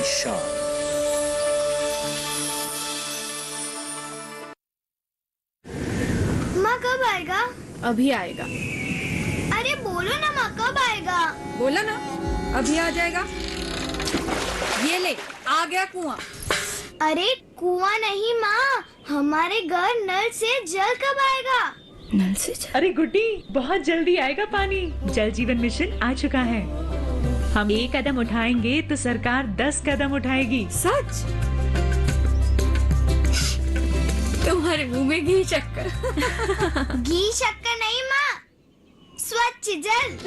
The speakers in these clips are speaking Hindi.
की शान। माँ कब आएगा? अभी आएगा। अरे बोलो ना माँ, कब आएगा? बोला ना, अभी आ जाएगा। ये ले, आ गया कुआं। अरे कुआं नहीं माँ, हमारे घर नल से जल कब आएगा? नल से जल? अरे गुड्डी, बहुत जल्दी आएगा पानी। जल जीवन मिशन आ चुका है। हम 1 कदम उठाएंगे तो सरकार 10 कदम उठाएगी। सच? तुम्हारे मुंह में घी शक्कर। घी शक्कर नहीं माँ, स्वच्छ जल।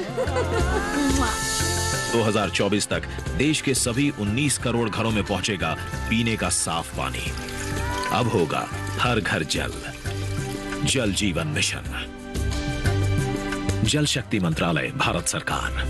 2024 तक देश के सभी 19 करोड़ घरों में पहुंचेगा पीने का साफ पानी। अब होगा हर घर जल। जल जीवन मिशन, जल शक्ति मंत्रालय, भारत सरकार।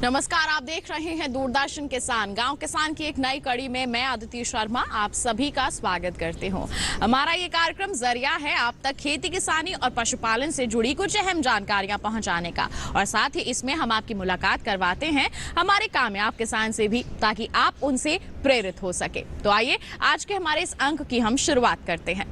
नमस्कार, आप देख रहे हैं दूरदर्शन किसान। गांव किसान की एक नई कड़ी में मैं अदिति शर्मा आप सभी का स्वागत करती हूं। हमारा ये कार्यक्रम जरिया है आप तक खेती किसानी और पशुपालन से जुड़ी कुछ अहम जानकारियां पहुंचाने का, और साथ ही इसमें हम आपकी मुलाकात करवाते हैं हमारे कामयाब किसान से भी, ताकि आप उनसे प्रेरित हो सके। तो आइए आज के हमारे इस अंक की हम शुरुआत करते हैं।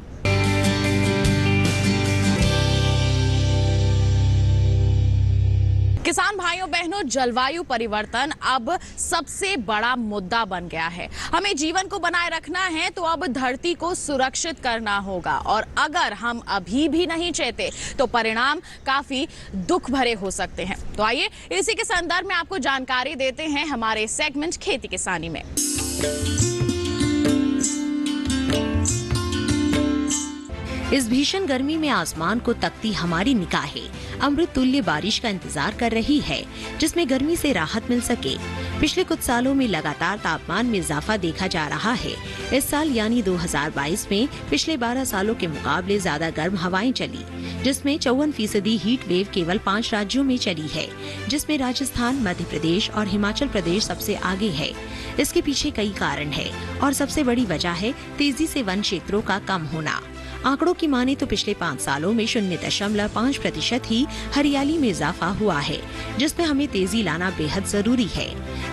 किसान भाइयों बहनों, जलवायु परिवर्तन अब सबसे बड़ा मुद्दा बन गया है। हमें जीवन को बनाए रखना है तो अब धरती को सुरक्षित करना होगा, और अगर हम अभी भी नहीं चेते तो परिणाम काफी दुख भरे हो सकते हैं। तो आइए इसी के संदर्भ में आपको जानकारी देते हैं हमारे सेगमेंट खेती किसानी में। इस भीषण गर्मी में आसमान को तकती हमारी निगाहें अमृत तुल्य बारिश का इंतजार कर रही है, जिसमें गर्मी से राहत मिल सके। पिछले कुछ सालों में लगातार तापमान में इजाफा देखा जा रहा है। इस साल यानी 2022 में पिछले 12 सालों के मुकाबले ज्यादा गर्म हवाएं चली, जिसमें 54% हीट वेव केवल 5 राज्यों में चली है, जिसमें राजस्थान, मध्य प्रदेश और हिमाचल प्रदेश सबसे आगे है। इसके पीछे कई कारण है और सबसे बड़ी वजह है तेजी से वन क्षेत्रों का कम होना। आंकड़ों की माने तो पिछले 5 सालों में 0.5% ही हरियाली में इजाफा हुआ है, जिसमें हमें तेजी लाना बेहद जरूरी है।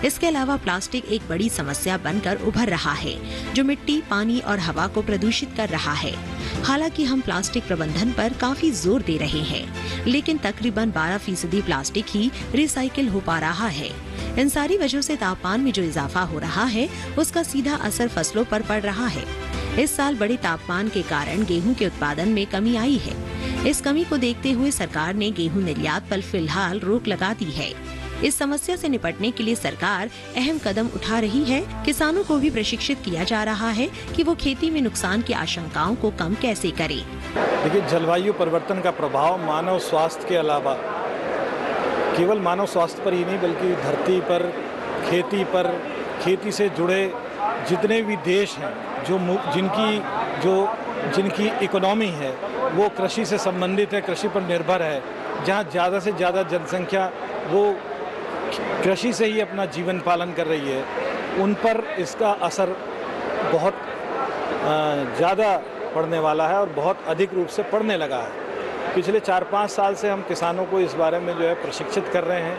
इसके अलावा प्लास्टिक एक बड़ी समस्या बनकर उभर रहा है, जो मिट्टी, पानी और हवा को प्रदूषित कर रहा है। हालांकि हम प्लास्टिक प्रबंधन पर काफी जोर दे रहे हैं, लेकिन तकरीबन 12% प्लास्टिक ही रिसाइकिल हो पा रहा है। इन सारी वजहों से तापमान में जो इजाफा हो रहा है, उसका सीधा असर फसलों पर पड़ रहा है। इस साल बड़े तापमान के कारण गेहूं के उत्पादन में कमी आई है। इस कमी को देखते हुए सरकार ने गेहूं निर्यात पर फिलहाल रोक लगा दी है। इस समस्या से निपटने के लिए सरकार अहम कदम उठा रही है। किसानों को भी प्रशिक्षित किया जा रहा है कि वो खेती में नुकसान की आशंकाओं को कम कैसे करें। देखिए, जलवायु परिवर्तन का प्रभाव मानव स्वास्थ्य के अलावा केवल मानव स्वास्थ्य पर ही नहीं, बल्कि धरती पर, खेती पर, खेती से जुड़े जितने भी देश हैं, जिनकी इकोनॉमी है वो कृषि से संबंधित है, कृषि पर निर्भर है, जहाँ ज़्यादा से ज़्यादा जनसंख्या वो कृषि से ही अपना जीवन पालन कर रही है, उन पर इसका असर बहुत ज़्यादा पड़ने वाला है और बहुत अधिक रूप से पड़ने लगा है। पिछले 4-5 साल से हम किसानों को इस बारे में जो है प्रशिक्षित कर रहे हैं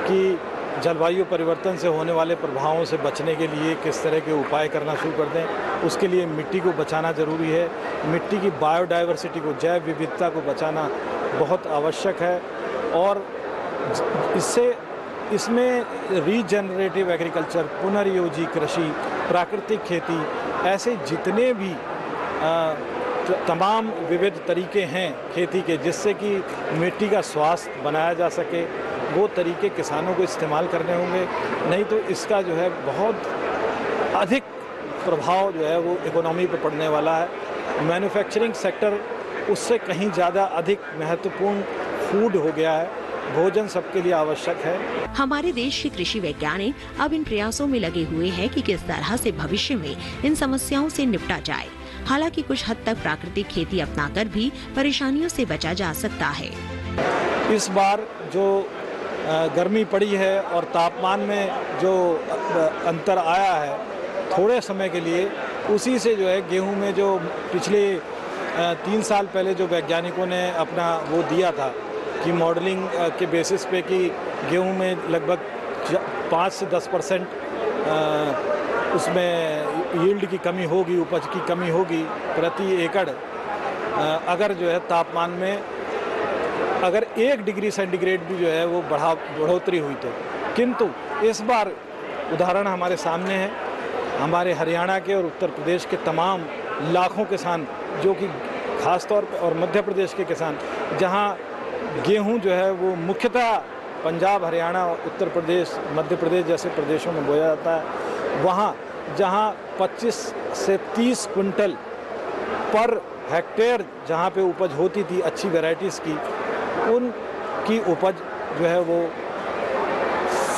कि जलवायु परिवर्तन से होने वाले प्रभावों से बचने के लिए किस तरह के उपाय करना शुरू कर दें। उसके लिए मिट्टी को बचाना ज़रूरी है, मिट्टी की बायोडाइवर्सिटी को, जैव विविधता को बचाना बहुत आवश्यक है, और इसमें रीजनरेटिव एग्रीकल्चर, पुनर्योजी कृषि, प्राकृतिक खेती, ऐसे जितने भी तमाम विविध तरीके हैं खेती के, जिससे कि मिट्टी का स्वास्थ्य बनाया जा सके, वो तरीके किसानों को इस्तेमाल करने होंगे। नहीं तो इसका जो है बहुत अधिक प्रभाव जो है वो इकोनॉमी पर पड़ने वाला है। मैन्युफैक्चरिंग सेक्टर उससे कहीं ज़्यादा अधिक महत्वपूर्ण फूड हो गया है, भोजन सबके लिए आवश्यक है। हमारे देश के कृषि वैज्ञानिक अब इन प्रयासों में लगे हुए हैं कि किस तरह से भविष्य में इन समस्याओं से निपटा जाए। हालांकि कुछ हद तक प्राकृतिक खेती अपनाकर भी परेशानियों से बचा जा सकता है। इस बार जो गर्मी पड़ी है और तापमान में जो अंतर आया है थोड़े समय के लिए, उसी से जो है गेहूं में जो पिछले 3 साल पहले जो वैज्ञानिकों ने अपना वो दिया था कि मॉडलिंग के बेसिस पे कि गेहूं में लगभग 5 से 10% उसमें यील्ड की कमी होगी, उपज की कमी होगी प्रति एकड़, अगर जो है तापमान में अगर 1 डिग्री सेंटीग्रेड भी जो है वो बढ़ोतरी हुई तो। किंतु इस बार उदाहरण हमारे सामने है, हमारे हरियाणा के और उत्तर प्रदेश के तमाम लाखों किसान, जो कि खास तौर पर, और मध्य प्रदेश के किसान, जहां गेहूं जो है वो मुख्यतः पंजाब, हरियाणा, उत्तर प्रदेश, मध्य प्रदेश जैसे प्रदेशों में बोया जाता है, वहां जहां 25 से 30 क्विंटल पर हेक्टेयर जहां पे उपज होती थी अच्छी वैरायटीज़ की, उनकी उपज जो है वो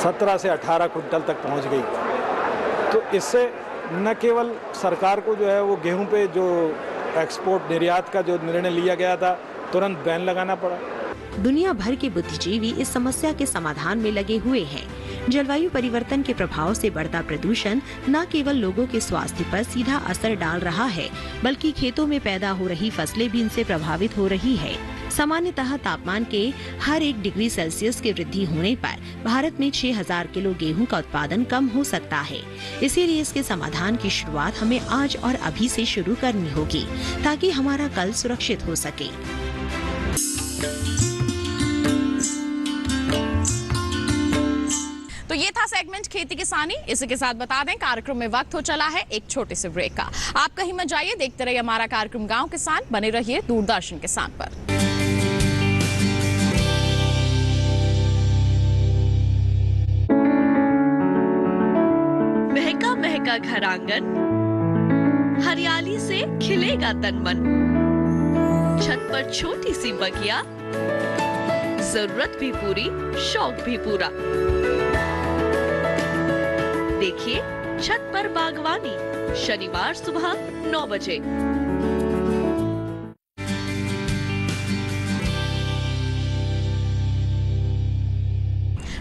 17 से 18 क्विंटल तक पहुंच गई। तो इससे न केवल सरकार को जो है वो गेहूं पे जो एक्सपोर्ट निर्यात का जो निर्णय लिया गया था तुरंत बैन लगाना पड़ा। दुनिया भर के बुद्धिजीवी इस समस्या के समाधान में लगे हुए हैं। जलवायु परिवर्तन के प्रभाव से बढ़ता प्रदूषण न केवल लोगों के स्वास्थ्य पर सीधा असर डाल रहा है, बल्कि खेतों में पैदा हो रही फसलें भी इनसे प्रभावित हो रही है। सामान्यतः तापमान के हर 1 डिग्री सेल्सियस की वृद्धि होने पर भारत में 6000 किलो गेहूं का उत्पादन कम हो सकता है। इसीलिए इसके समाधान की शुरुआत हमें आज और अभी से शुरू करनी होगी, ताकि हमारा कल सुरक्षित हो सके। तो ये था सेगमेंट खेती किसानी। इसी के साथ बता दें कार्यक्रम में वक्त हो चला है एक छोटे से ब्रेक का। आप कहीं मत जाइए, देखते रहिए हमारा कार्यक्रम गांव किसान, बने रहिए दूरदर्शन किसान पर। महका महका घर आंगन, हरियाली से खिलेगा तन मन, छत पर छोटी सी बगिया, जरूरत भी पूरी शौक भी पूरा। देखिए छत पर बागवानी, शनिवार सुबह 9 बजे।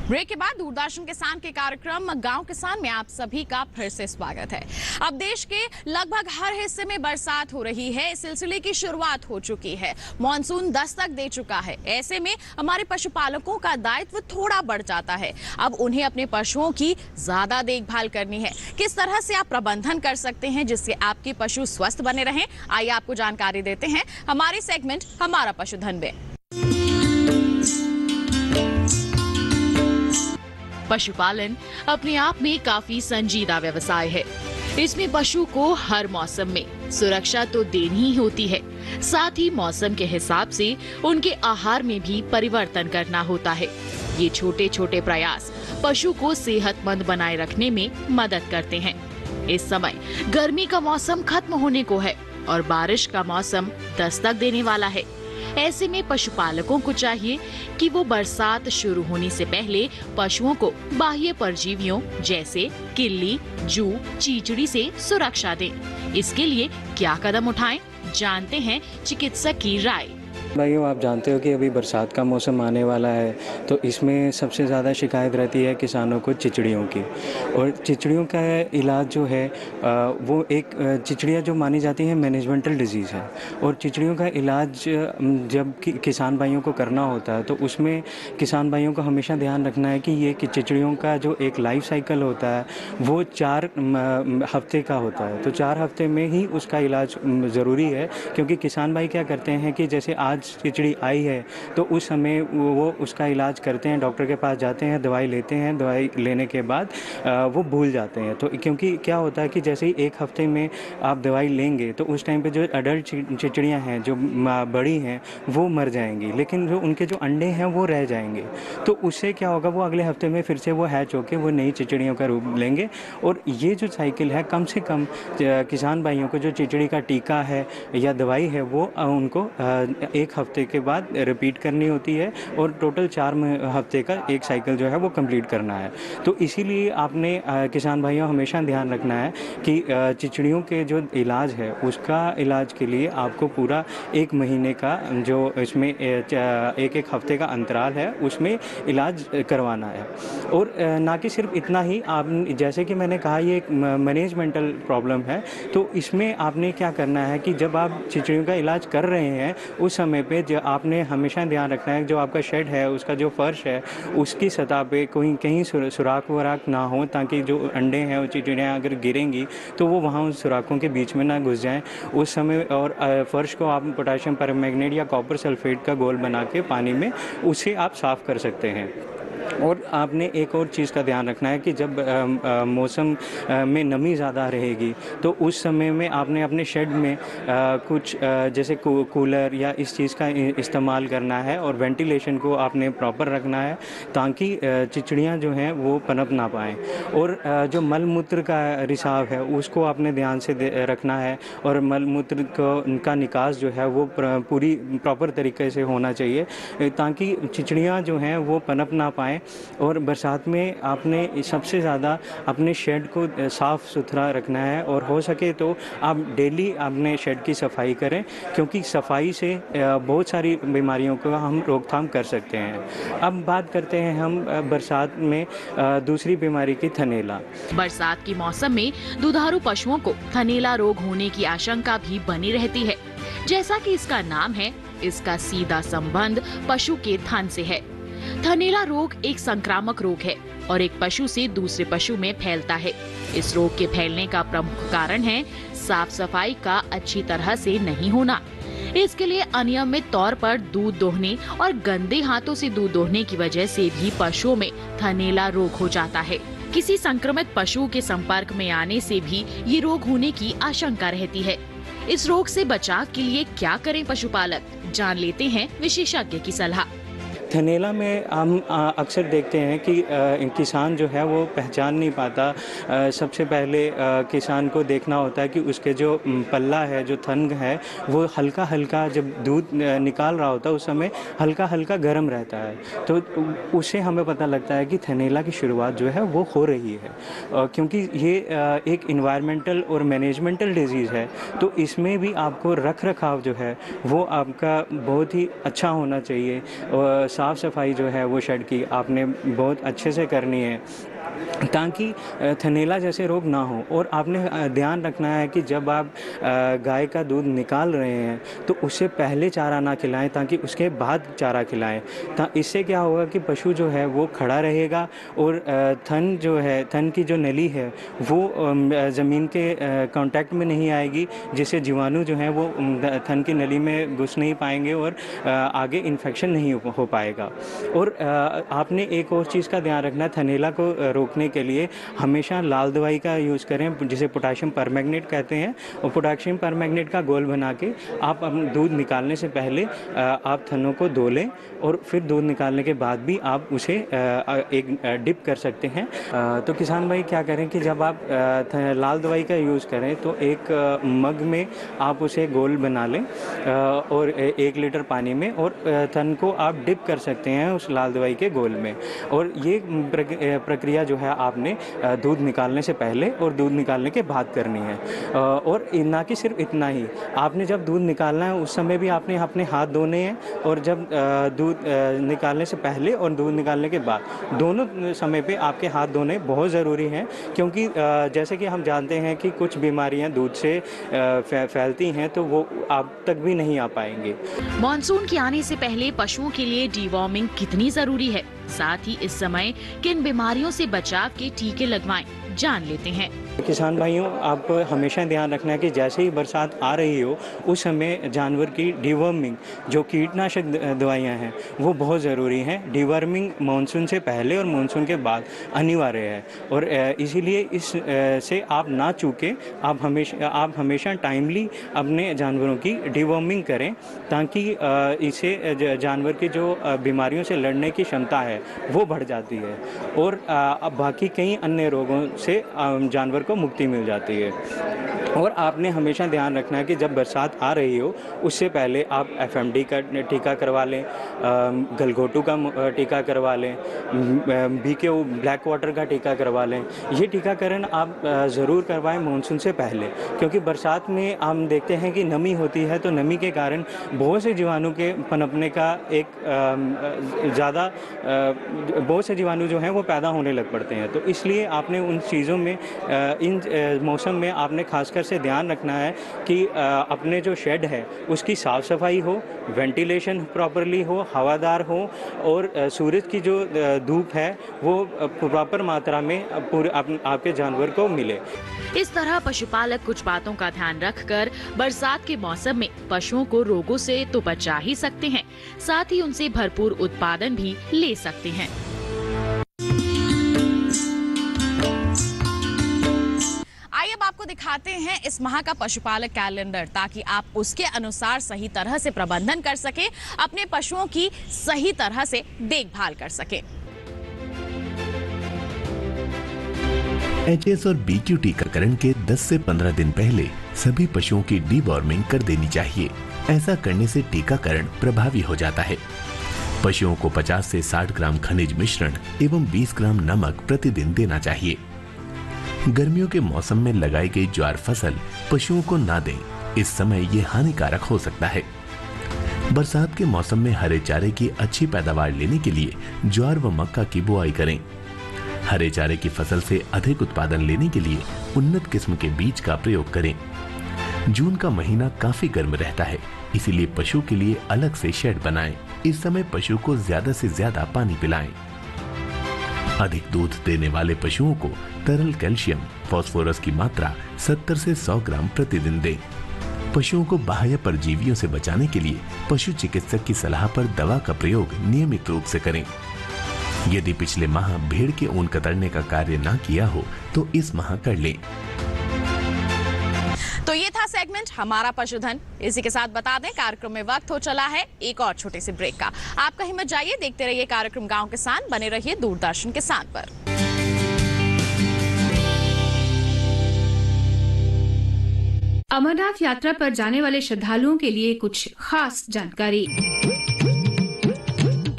ब्रेक के बाद दूरदर्शन किसान के कार्यक्रम गांव किसान में आप सभी का फिर से स्वागत है। अब देश के लगभग हर हिस्से में बरसात हो रही है। इस सिलसिले की शुरुआत हो चुकी है, मानसून दस्तक दे चुका है। ऐसे में हमारे पशुपालकों का दायित्व थोड़ा बढ़ जाता है। अब उन्हें अपने पशुओं की ज्यादा देखभाल करनी है। किस तरह से आप प्रबंधन कर सकते हैं जिससे आपके पशु स्वस्थ बने रहें, आइए आपको जानकारी देते हैं हमारे सेगमेंट हमारा पशुधन में। पशुपालन अपने आप में काफी संजीदा व्यवसाय है। इसमें पशु को हर मौसम में सुरक्षा तो देनी ही होती है, साथ ही मौसम के हिसाब से उनके आहार में भी परिवर्तन करना होता है। ये छोटे छोटे प्रयास पशु को सेहतमंद बनाए रखने में मदद करते हैं। इस समय गर्मी का मौसम खत्म होने को है और बारिश का मौसम दस्तक देने वाला है। ऐसे में पशुपालकों को चाहिए कि वो बरसात शुरू होने से पहले पशुओं को बाह्य परजीवियों जैसे किल्ली, जू, चीचड़ी से सुरक्षा दें। इसके लिए क्या कदम उठाएं, जानते हैं चिकित्सक की राय। भाइयों, आप जानते हो कि अभी बरसात का मौसम आने वाला है, तो इसमें सबसे ज़्यादा शिकायत रहती है किसानों को चिचड़ियों की। और चिचड़ियों का इलाज जो है वो एक चिचड़ियाँ जो मानी जाती हैं मैनेजमेंटल डिजीज़ है, और चिचड़ियों का इलाज जब किसान भाइयों को करना होता है तो उसमें किसान भाइयों को हमेशा ध्यान रखना है कि ये चिचड़ियों का जो एक लाइफ साइकिल होता है वो 4 हफ्ते का होता है। तो 4 हफ्ते में ही उसका इलाज ज़रूरी है, क्योंकि किसान भाई क्या करते हैं कि जैसे आज चिचड़ी आई है तो उस समय वो उसका इलाज करते हैं, डॉक्टर के पास जाते हैं, दवाई लेते हैं, दवाई लेने के बाद वो भूल जाते हैं। तो क्योंकि क्या होता है कि जैसे ही 1 हफ्ते में आप दवाई लेंगे तो उस टाइम पे जो अडल्ट चिचड़ियाँ हैं जो बड़ी हैं वो मर जाएंगी, लेकिन जो उनके जो अंडे हैं वो रह जाएंगे। तो उससे क्या होगा, वो अगले हफ्ते में फिर से वो हैच होके वो नई चिचड़ियों का रूप लेंगे। और ये जो साइकिल है, कम से कम किसान भाइयों को जो चिचड़ी का टीका है या दवाई है वो उनको 1 हफ्ते के बाद रिपीट करनी होती है और टोटल 4 हफ्ते का एक साइकिल जो है वो कंप्लीट करना है। तो इसीलिए आपने किसान भाइयों हमेशा ध्यान रखना है कि चिचड़ियों के जो इलाज है उसका इलाज के लिए आपको पूरा 1 महीने का जो इसमें एक हफ्ते का अंतराल है उसमें इलाज करवाना है। और ना कि सिर्फ इतना ही, आप जैसे कि मैंने कहा ये एक मैनेजमेंटल प्रॉब्लम है, तो इसमें आपने क्या करना है कि जब आप चिचड़ियों का इलाज कर रहे हैं उस समय पे जो आपने हमेशा ध्यान रखना है जो आपका शेड है उसका जो फर्श है उसकी सतह पे कोई कहीं सुराख वराख ना हो, ताकि जो अंडे हैं वो चिचड़ियाँ अगर गिरेंगी तो वो वहाँ उस सुराखों के बीच में ना घुस जाएं उस समय। और फर्श को आप पोटाशियम परमैंगनेट या कॉपर सल्फेट का घोल बना के पानी में उसे आप साफ़ कर सकते हैं। और आपने एक और चीज़ का ध्यान रखना है कि जब मौसम में नमी ज़्यादा रहेगी तो उस समय में आपने अपने शेड में कुछ जैसे कूलर या इस चीज़ का इस्तेमाल करना है और वेंटिलेशन को आपने प्रॉपर रखना है ताकि चिचड़ियाँ जो हैं वो पनप ना पाएँ। और जो मल मूत्र का रिसाव है उसको आपने ध्यान से रखना है और मल मूत्र का निकास जो है वो पूरी प्रॉपर तरीके से होना चाहिए ताकि चिचड़ियाँ जो हैं वो पनप ना पाएँ। और बरसात में आपने सबसे ज़्यादा अपने शेड को साफ़ सुथरा रखना है और हो सके तो आप डेली अपने शेड की सफाई करें, क्योंकि सफाई से बहुत सारी बीमारियों को हम रोकथाम कर सकते हैं। अब बात करते हैं हम बरसात में दूसरी बीमारी की थनैला। बरसात के मौसम में दुधारू पशुओं को थनैला रोग होने की आशंका भी बनी रहती है। जैसा कि इसका नाम है, इसका सीधा संबंध पशु के थन से है। थनैला रोग एक संक्रामक रोग है और एक पशु से दूसरे पशु में फैलता है। इस रोग के फैलने का प्रमुख कारण है साफ सफाई का अच्छी तरह से नहीं होना। इसके लिए अनियमित तौर पर दूध दोहने और गंदे हाथों से दूध दोहने की वजह से भी पशुओं में थनैला रोग हो जाता है। किसी संक्रमित पशु के संपर्क में आने से भी ये रोग होने की आशंका रहती है। इस रोग से बचाव के लिए क्या करें पशुपालक, जान लेते हैं विशेषज्ञ की सलाह। थनैला में हम अक्सर देखते हैं कि किसान जो है वो पहचान नहीं पाता। सबसे पहले किसान को देखना होता है कि उसके जो पल्ला है, जो थन है, वो हल्का हल्का जब दूध निकाल रहा होता है उस समय हल्का हल्का गर्म रहता है, तो उससे हमें पता लगता है कि थनैला की शुरुआत जो है वो हो रही है। क्योंकि ये एक इन्वायरमेंटल और मैनेजमेंटल डिजीज़ है, तो इसमें भी आपको रख रखाव जो है वो आपका बहुत ही अच्छा होना चाहिए। साफ़ सफाई जो है वो शेड की आपने बहुत अच्छे से करनी है ताकि थनैला जैसे रोग ना हो। और आपने ध्यान रखना है कि जब आप गाय का दूध निकाल रहे हैं तो उससे पहले चारा ना खिलाएं, ताकि उसके बाद चारा खिलाएं। इससे क्या होगा कि पशु जो है वो खड़ा रहेगा और थन जो है, थन की जो नली है वो ज़मीन के कांटेक्ट में नहीं आएगी, जिससे जीवाणु जो है वो थन की नली में घुस नहीं पाएंगे और आगे इन्फेक्शन नहीं हो पाएगा। और आपने एक और चीज़ का ध्यान रखना, थनैला को रोकने के लिए हमेशा लाल दवाई का यूज़ करें, जिसे पोटाशियम परमैंगनेट कहते हैं। और पोटाशियम परमैंगनेट का घोल बना के आप दूध निकालने से पहले आप थनों को धो लें और फिर दूध निकालने के बाद भी आप उसे एक डिप कर सकते हैं। तो किसान भाई क्या करें कि जब आप लाल दवाई का यूज़ करें तो एक मग में आप उसे घोल बना लें और 1 लीटर पानी में, और थन को आप डिप कर सकते हैं उस लाल दवाई के घोल में। और ये प्रक्रिया जो है आपने दूध निकालने से पहले और दूध निकालने के बाद करनी है। और ना कि सिर्फ इतना ही, आपने जब दूध निकालना है उस समय भी आपने अपने हाथ धोने हैं, और जब दूध निकालने से पहले और दूध निकालने के बाद दोनों समय पे आपके हाथ धोने बहुत ज़रूरी हैं। क्योंकि जैसे कि हम जानते हैं कि कुछ बीमारियां दूध से फैलती हैं, तो वो आप तक भी नहीं आ पाएंगे। मॉनसून के आने से पहले पशुओं के लिए डीवॉर्मिंग कितनी जरूरी है, साथ ही इस समय किन बीमारियों से बचाव के टीके लगवाएं, जान लेते हैं। किसान भाइयों, आप हमेशा ध्यान रखना है कि जैसे ही बरसात आ रही हो उस समय जानवर की डीवर्मिंग, जो कीटनाशक दवाइयाँ हैं, वो बहुत ज़रूरी हैं। डीवर्मिंग मानसून से पहले और मानसून के बाद अनिवार्य है, और इसीलिए इस से आप ना चूकें। आप हमेशा टाइमली अपने जानवरों की डीवर्मिंग करें, ताकि इससे जानवर की जो बीमारियों से लड़ने की क्षमता है वो बढ़ जाती है, और बाकी कई अन्य रोगों से जानवर को मुक्ति मिल जाती है। और आपने हमेशा ध्यान रखना है कि जब बरसात आ रही हो उससे पहले आप FMD का टीका करवा लें, गलघोटू का टीका करवा लें, BKO ब्लैक वाटर का टीका करवा लें। ये टीकाकरण आप ज़रूर करवाएं मानसून से पहले, क्योंकि बरसात में हम देखते हैं कि नमी होती है, तो नमी के कारण बहुत से जीवाणु के पनपने का बहुत से जीवाणु जो हैं वो पैदा होने लग पड़ते हैं। तो इसलिए आपने उन चीज़ों में इन मौसम में आपने खासकर से ध्यान रखना है कि अपने जो शेड है उसकी साफ़ सफाई हो, वेंटिलेशन प्रॉपरली हो, हवादार हो और सूरज की जो धूप है वो प्रॉपर मात्रा में आपके जानवर को मिले। इस तरह पशुपालक कुछ बातों का ध्यान रखकर बरसात के मौसम में पशुओं को रोगों से तो बचा ही सकते हैं, साथ ही उनसे भरपूर उत्पादन भी ले सकते हैं। आइए अब आपको दिखाते हैं इस माह का पशुपालक कैलेंडर, ताकि आप उसके अनुसार सही तरह से प्रबंधन कर सके, अपने पशुओं की सही तरह से देखभाल कर सके। HS और BQ टीकाकरण के 10 से 15 दिन पहले सभी पशुओं की डीवॉर्मिंग कर देनी चाहिए। ऐसा करने से टीकाकरण प्रभावी हो जाता है। पशुओं को 50 से 60 ग्राम खनिज मिश्रण एवं 20 ग्राम नमक प्रतिदिन देना चाहिए। गर्मियों के मौसम में लगाई गई ज्वार फसल पशुओं को ना दें, इस समय ये हानिकारक हो सकता है। बरसात के मौसम में हरे चारे की अच्छी पैदावार लेने के लिए ज्वार व मक्का की बुआई करें। हरे चारे की फसल से अधिक उत्पादन लेने के लिए उन्नत किस्म के बीज का प्रयोग करें। जून का महीना काफी गर्म रहता है, इसीलिए पशु के लिए अलग से शेड बनाएं। इस समय पशु को ज्यादा से ज्यादा पानी पिलाएं। अधिक दूध देने वाले पशुओं को तरल कैल्शियम, फास्फोरस की मात्रा 70 से 100 ग्राम प्रतिदिन दें। पशुओं को बाह्य परजीवियों से बचाने के लिए पशु चिकित्सक की सलाह पर दवा का प्रयोग नियमित रूप से करें। यदि पिछले माह भेड़ के ऊन कतरने का कार्य ना किया हो तो इस माह कर लें। तो ये था सेगमेंट हमारा पशुधन। इसी के साथ बता दें कार्यक्रम में वक्त हो चला है एक और छोटे से ब्रेक का। आप कहीं मत जाइए, देखते रहिए कार्यक्रम गांव किसान, बने रहिए दूरदर्शन किसान पर। अमरनाथ यात्रा पर जाने वाले श्रद्धालुओं के लिए कुछ खास जानकारी।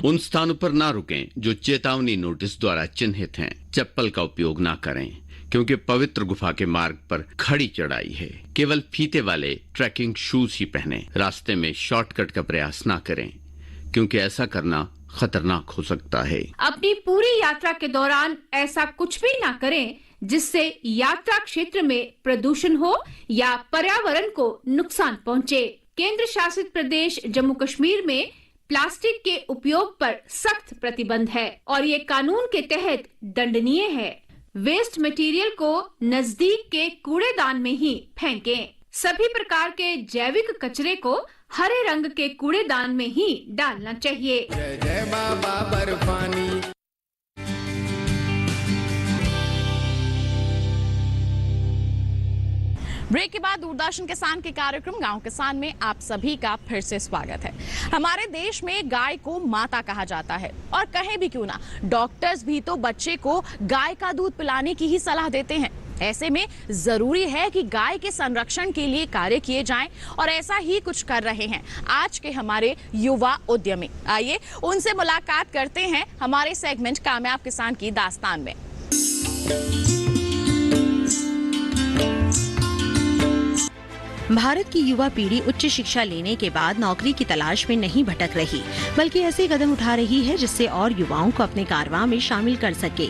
उन स्थानों पर ना रुकें जो चेतावनी नोटिस द्वारा चिन्हित हैं। चप्पल का उपयोग ना करें, क्योंकि पवित्र गुफा के मार्ग पर खड़ी चढ़ाई है। केवल फीते वाले ट्रैकिंग शूज ही पहनें। रास्ते में शॉर्टकट का प्रयास ना करें, क्योंकि ऐसा करना खतरनाक हो सकता है। अपनी पूरी यात्रा के दौरान ऐसा कुछ भी ना करें जिससे यात्रा क्षेत्र में प्रदूषण हो या पर्यावरण को नुकसान पहुंचे। केंद्र शासित प्रदेश जम्मू कश्मीर में प्लास्टिक के उपयोग पर सख्त प्रतिबंध है और ये कानून के तहत दंडनीय है। वेस्ट मटेरियल को नजदीक के कूड़ेदान में ही फेंकें। सभी प्रकार के जैविक कचरे को हरे रंग के कूड़ेदान में ही डालना चाहिए। जय जय बाबा बर्फानी। ब्रेक के बाद दूरदर्शन किसान के कार्यक्रम गांव किसान में आप सभी का फिर से स्वागत है। हमारे देश में गाय को माता कहा जाता है और कहीं भी क्यों ना, डॉक्टर्स भी तो बच्चे को गाय का दूध पिलाने की ही सलाह देते हैं। ऐसे में जरूरी है कि गाय के संरक्षण के लिए कार्य किए जाएं और ऐसा ही कुछ कर रहे हैं आज के हमारे युवा उद्यमी। आइए उनसे मुलाकात करते हैं हमारे सेगमेंट कामयाब किसान की दास्तान में। भारत की युवा पीढ़ी उच्च शिक्षा लेने के बाद नौकरी की तलाश में नहीं भटक रही, बल्कि ऐसे कदम उठा रही है जिससे और युवाओं को अपने कारवां में शामिल कर सके।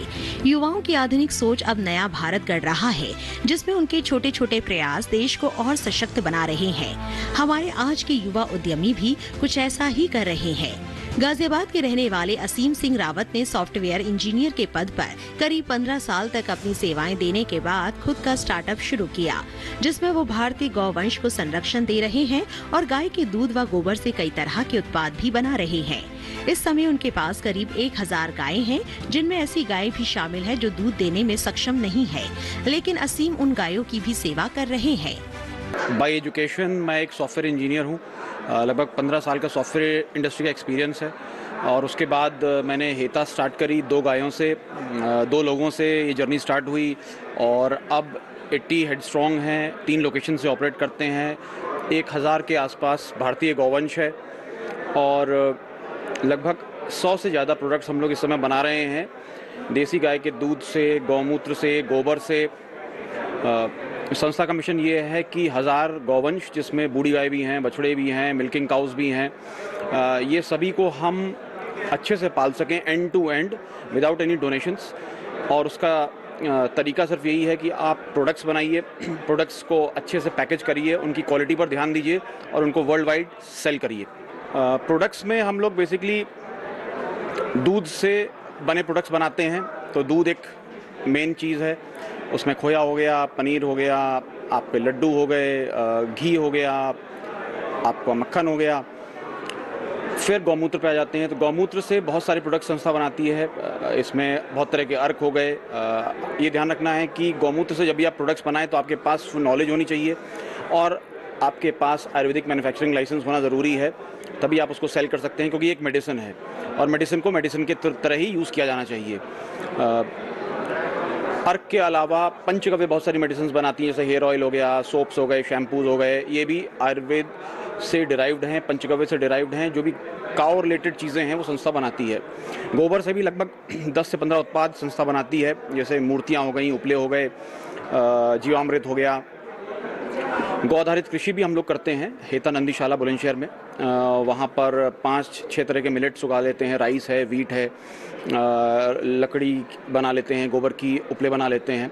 युवाओं की आधुनिक सोच अब नया भारत गढ़ रहा है, जिसमें उनके छोटे छोटे प्रयास देश को और सशक्त बना रहे हैं। हमारे आज के युवा उद्यमी भी कुछ ऐसा ही कर रहे हैं। गाजियाबाद के रहने वाले असीम सिंह रावत ने सॉफ्टवेयर इंजीनियर के पद पर करीब 15 साल तक अपनी सेवाएं देने के बाद खुद का स्टार्टअप शुरू किया, जिसमें वो भारतीय गौवंश को संरक्षण दे रहे हैं और गाय के दूध व गोबर से कई तरह के उत्पाद भी बना रहे हैं। इस समय उनके पास करीब 1000 गायें हैं, जिनमें ऐसी गायें भी शामिल है जो दूध देने में सक्षम नहीं है, लेकिन असीम उन गायों की भी सेवा कर रहे हैं। बाय एजुकेशन मैं एक सॉफ्टवेयर इंजीनियर हूँ। लगभग 15 साल का सॉफ्टवेयर इंडस्ट्री का एक्सपीरियंस है और उसके बाद मैंने हेता स्टार्ट करी 2 गायों से, 2 लोगों से ये जर्नी स्टार्ट हुई और अब 80 हेड स्ट्रॉन्ग हैं, 3 लोकेशन से ऑपरेट करते हैं। 1000 के आसपास भारतीय गौवंश है और लगभग 100 से ज़्यादा प्रोडक्ट्स हम लोग इस समय बना रहे हैं। देसी गाय के दूध से, गौमूत्र से, गोबर से। संस्था का मिशन ये है कि 1000 गौवंश, जिसमें बूढ़ी गाय भी हैं, बछड़े भी हैं, मिल्किंग काउस भी हैं, ये सभी को हम अच्छे से पाल सकें end to end without any donations. और उसका तरीका सिर्फ यही है कि आप प्रोडक्ट्स बनाइए, प्रोडक्ट्स को अच्छे से पैकेज करिए, उनकी क्वालिटी पर ध्यान दीजिए और उनको वर्ल्ड वाइड सेल करिए। प्रोडक्ट्स में हम लोग बेसिकली दूध से बने प्रोडक्ट्स बनाते हैं। तो दूध एक मेन चीज़ है, उसमें खोया हो गया, पनीर हो गया, आपके लड्डू हो गए, घी हो गया, आपका मक्खन हो गया। फिर गौमूत्र पे आ जाते हैं। तो गौमूत्र से बहुत सारे प्रोडक्ट संस्था बनाती है। इसमें बहुत तरह के अर्क हो गए। ये ध्यान रखना है कि गौमूत्र से जब भी आप प्रोडक्ट्स बनाएं तो आपके पास नॉलेज होनी चाहिए और आपके पास आयुर्वेदिक मैन्युफैक्चरिंग लाइसेंस होना ज़रूरी है, तभी आप उसको सेल कर सकते हैं, क्योंकि ये एक मेडिसिन है और मेडिसिन को मेडिसिन के तरह ही यूज़ किया जाना चाहिए। अर्क के अलावा पंचगव्य बहुत सारी मेडिसिन बनाती हैं, जैसे हेयर ऑयल हो गया, सोप्स हो गए, शैम्पूज हो गए, ये भी आयुर्वेद से डिराइव्ड हैं, पंचगव्य से डिराइव्ड हैं। जो भी काउ रिलेटेड चीज़ें हैं वो संस्था बनाती है। गोबर से भी लगभग 10 से 15 उत्पाद संस्था बनाती है, जैसे मूर्तियाँ हो गई, उपले हो गए, जीवामृत हो गया। गौआधारित कृषि भी हम लोग करते हैं हेता नंदीशाला बुलंदशहर में। वहाँ पर 5-6 तरह के मिलेट्स उगा लेते हैं, राइस है, वीट है, लकड़ी बना लेते हैं, गोबर की उपले बना लेते हैं।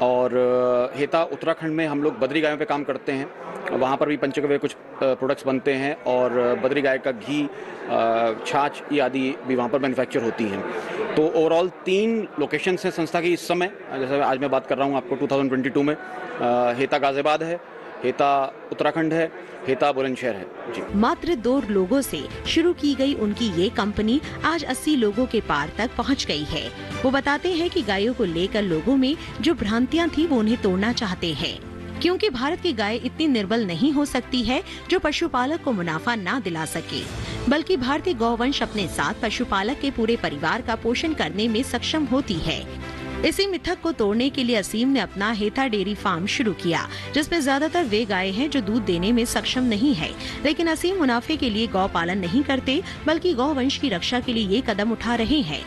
और हेता उत्तराखंड में हम लोग बद्री गायों पे काम करते हैं, वहाँ पर भी पंचगव्य कुछ प्रोडक्ट्स बनते हैं और बद्री गाय का घी, छाछ ये आदि भी वहाँ पर मैन्युफैक्चर होती हैं। तो ओवरऑल 3 लोकेशंस हैं संस्था की इस समय, जैसे आज मैं बात कर रहा हूँ आपको 2022 में। हेता गाजियाबाद है, हेता उत्तराखंड है, हेता बुलंदशहर है जी। मात्र 2 लोगों से शुरू की गई उनकी ये कंपनी आज 80 लोगों के पार तक पहुंच गई है। वो बताते हैं कि गायों को लेकर लोगों में जो भ्रांतियां थी वो उन्हें तोड़ना चाहते हैं, क्योंकि भारत की गाय इतनी निर्बल नहीं हो सकती है जो पशुपालक को मुनाफा ना दिला सके, बल्कि भारतीय गौवंश अपने साथ पशुपालक के पूरे परिवार का पोषण करने में सक्षम होती है। इसी मिथक को तोड़ने के लिए असीम ने अपना हेता डेयरी फार्म शुरू किया, जिसमें ज्यादातर वे गायें हैं जो दूध देने में सक्षम नहीं है। लेकिन असीम मुनाफे के लिए गौ पालन नहीं करते, बल्कि गौवंश की रक्षा के लिए ये कदम उठा रहे हैं।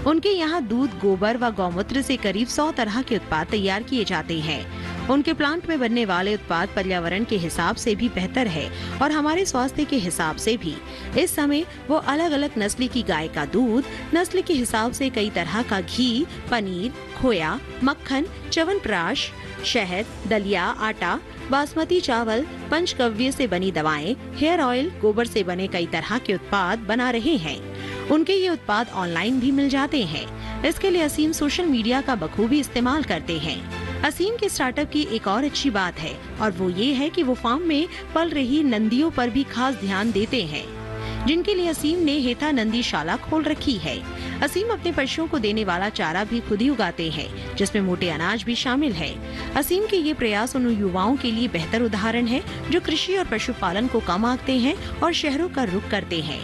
उनके यहाँ दूध, गोबर व गौमूत्र से करीब 100 तरह के उत्पाद तैयार किए जाते हैं। उनके प्लांट में बनने वाले उत्पाद पर्यावरण के हिसाब से भी बेहतर है और हमारे स्वास्थ्य के हिसाब से भी। इस समय वो अलग अलग नस्ल की गाय का दूध, नस्ल के हिसाब से कई तरह का घी, पनीर, खोया, मक्खन, च्यवनप्राश, शहद, दलिया, आटा, बासमती चावल, पंचगव्य से बनी दवाएं, हेयर ऑयल, गोबर से बने कई तरह के उत्पाद बना रहे हैं। उनके ये उत्पाद ऑनलाइन भी मिल जाते हैं। इसके लिए असीम सोशल मीडिया का बखूबी इस्तेमाल करते हैं। असीम के स्टार्टअप की एक और अच्छी बात है और वो ये है कि वो फार्म में पल रही नंदियों पर भी खास ध्यान देते हैं, जिनके लिए असीम ने हेता नंदीशाला खोल रखी है। असीम अपने पशुओं को देने वाला चारा भी खुद ही उगाते हैं, जिसमें मोटे अनाज भी शामिल है। असीम के ये प्रयास उन युवाओं के लिए बेहतर उदाहरण है जो कृषि और पशुपालन को कम आंकते हैं और शहरों का रुख करते हैं।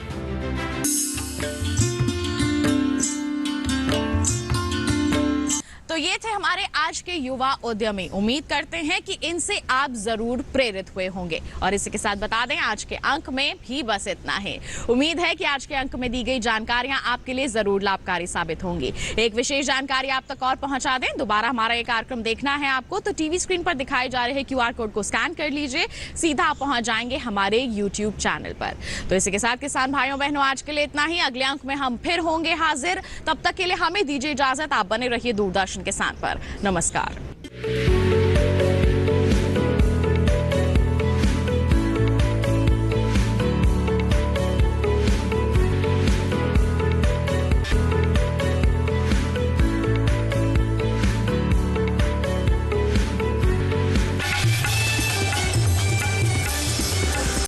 तो ये थे हमारे आज के युवा उद्यमी। उम्मीद करते हैं कि इनसे आप जरूर प्रेरित हुए होंगे। और इसी के साथ बता दें आज के अंक में भी बस इतना है। उम्मीद है कि आज के अंक में दी गई जानकारियां आपके लिए जरूर लाभकारी साबित होंगी। एक विशेष जानकारी आप तक और पहुंचा दें, दोबारा हमारा ये कार्यक्रम देखना है आपको तो टीवी स्क्रीन पर दिखाए जा रहे QR कोड को स्कैन कर लीजिए, सीधा आप पहुंच जाएंगे हमारे YouTube चैनल पर। तो इसी के साथ किसान भाइयों बहनों आज के लिए इतना ही। अगले अंक में हम फिर होंगे हाजिर, तब तक के लिए हमें दीजिए इजाजत। आप बने रहिए दूरदर्शन किसान पर। नमस्कार।